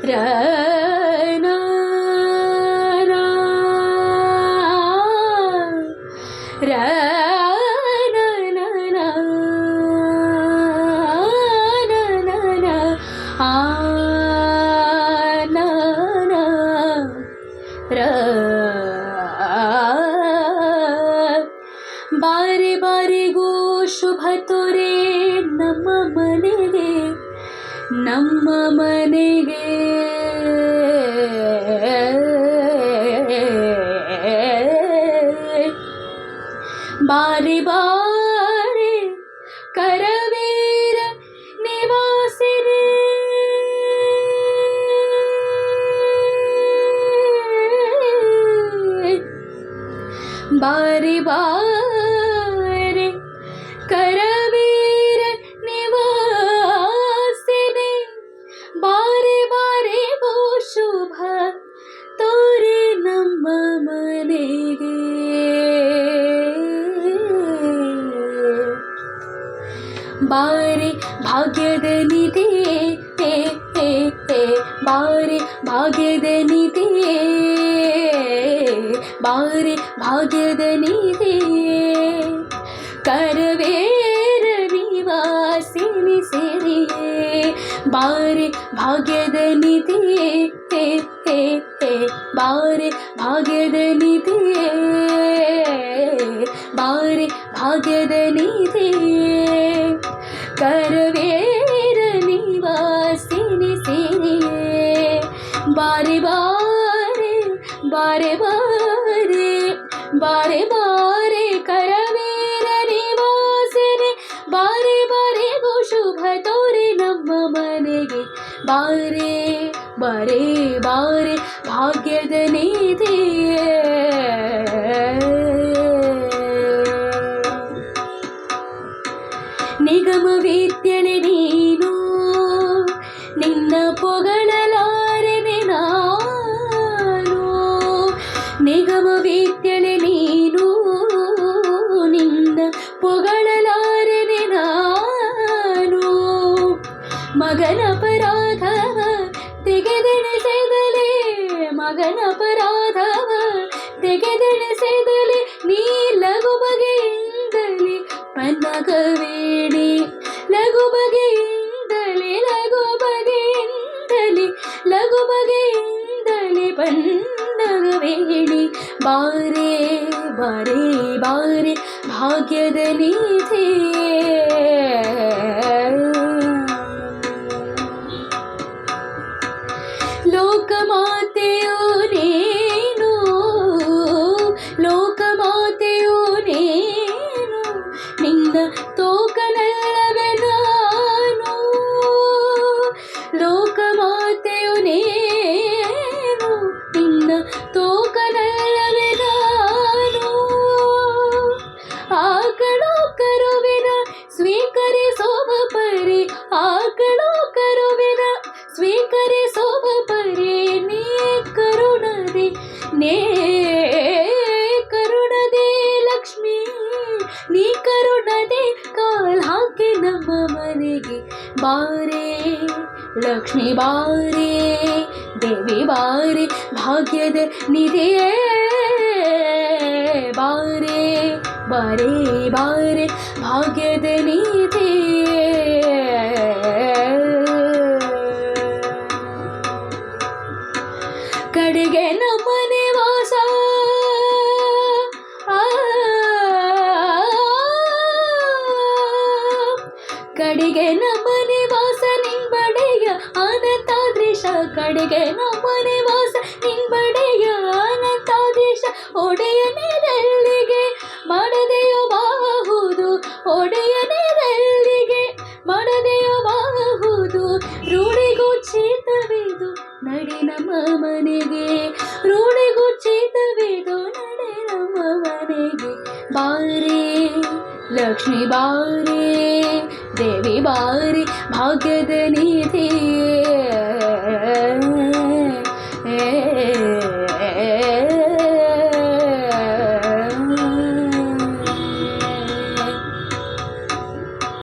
ರನ ಬಾರಿ ಬಾರಿಗೂ ಶುಭ ತೋರೆ ನಮ್ಮ ಮನೆಗೆ ನಮ್ಮ ಮನೆಗೆ ಬಾರಿ ಬಾರಿ ಕರವೀರ ನಿವಾಸಿನಿ ಬಾರಿ ಬಾರಿ ಕರವೀರ ನಿವಾಸಿನಿ ಬಾರಿ ಬಾರಿಗೂ ಶುಭ ತೋರೆ ನಮ್ಮ ಮನೆಗೆ ಬಾರಿ ಭಾಗ್ಯದ ನಿಧಿಯೇ ಬಾರಿ ಭಾಗ್ಯದ ನಿಧಿಯೇ ಬಾರಿ ಭಾಗ್ಯದ ನಿಧಿಯೇ ಕರವೇರ ನಿವಾಸಿನಿ ಸೇರಿಯೇ ಬಾರಿ ಭಾಗ್ಯದ ನಿಧಿಯೇ ಬಾರಿ ಭಾಗ್ಯದ ನಿಧಿಯೇ ಬಾರಿ ಭಾಗ್ಯದ ನಿಧಿಯೇ ಕರವೇರ ನಿವಾಸಿನಿ ಸೇರಿಯೇ ಬಾರಿ ಬಾರಿ ಬಾರೆ ಬಾರೆ ಬಾರೆ ಬಾರೆ ಕರವೇರ ನಿವಾಸಿನಿ ಬಾರಿ ಬಾರಿಗೂ ಶುಭ ತೋರೆ ನಮ್ಮ ಮನೆಗೆ ಬಾರೆ ಬಾರೆ ಬಾರೆ ಭಾಗ್ಯದ ನಿಧಿಯೇ ನಿಗಮ ವಿದ್ಯೆಲೆ ನೀನು ನಿನ್ನ ಪೊಗಳಲಾರೆನೆ ನಾನು ನಿಗಮ ವಿದ್ಯೆಲೆ ನೀನು ನಿನ್ನ ಪೊಗಳಲಾರೆನೆ ನಾನು ಮಗನ ಅಪರಾಧವ ತೆಗೆದೆಣೆಸೆದಲೆ ಮಗನ ಅಪರಾಧವ ತೆಗೆದೆಣೆಸೆದಲೆ ನೀ ಲಘು ಬಗೆಯಿಂದಲೇ ಪನ್ನಗವೇಣಿ ಲಘು ಬಗೆಯಿಂದಲೇ ಲಘು ಬಗೆಯಿಂದಲೇ ಲಘು ಬಗೆಯಿಂದಲೇ ಪನ್ನಗವೇಣಿ ಬಾರೆ ಬಾರೆ ಬಾರೆ ಭಾಗ್ಯದ ನಿಧಿಯೇ ಲೋಕಮಾತೆಯೋ ನೀನು ಲೋಕಮಾತೆಯೋ ನೀನು ನಿನ್ನ ತೋಕನಲ್ಲವೇ ನಾನು ಲೋಕಮಾತೆಯು ನೀನು ನಿನ್ನ ತೋಕನಲ್ಲವೇ ನಾನು ಆಕಳೋ ಕರುವಿನ ಸ್ವೀಕರಿಸೋವ ಪರಿ ಆಕಳೋ ಕರುವಿನ ಸ್ವೀಕರಿಸೋವ ಪರಿ ನೀ ಕರುಣದೆ ನೇ ಕರುಣದೆ ಲಕ್ಷ್ಮೀ ನೀ ಕರುಣದೆ ಕಾಲ್ ಹಾಕಿ ನಮ್ಮ ಮನೆಗೆ ಬಾರೆ ಲಕ್ಷ್ಮೀ ಬಾರೆ ದೇವಿ ಬಾರೆ ಭಾಗ್ಯದ ನಿಧಿಯೇ ಬಾರೆ ಬಾರೆ ಬಾರೆ ಭಾಗ್ಯದ ನಿಧಿಯೇ ಕಡೆಗೆ ನಮ್ಮನೆ ವಾಸ ಕಡೆಗೆ ನಮ್ಮನೆ ವಾಸ ನಿಂಬಡೆಯ ಅನಂತಾದ್ರಿಶ ಕಡೆಗೆ ನಮ್ಮನೆ ವಾಸ ನಿಂಬಡೆಯ ಅನಂತಾದ್ರಿಶ ಒಡೆಯನೆದೆಲ್ಲಿಗೆ ಮಾಡದೆಯೋ ಬಾಹುದು ಒಡೆಯನೆದೆಲ್ಲಿಗೆ ಮಾಡದೆಯೋ ಬಾಹುದು ರೂಢಿಗುಚ್ಛಿತವಿದು ನಡೆ ನಮ್ಮ ಮನೆಗೆ ರೂಢಿಗುಚ್ಛಿತವಿದು ನಡೆ ನಮ್ಮ ಮನೆಗೆ ಬಾರೆ ಲಕ್ಷ್ಮೀ ಬಾರೆ ದೇವಿ ಬಾರೆ ಭಾಗ್ಯದ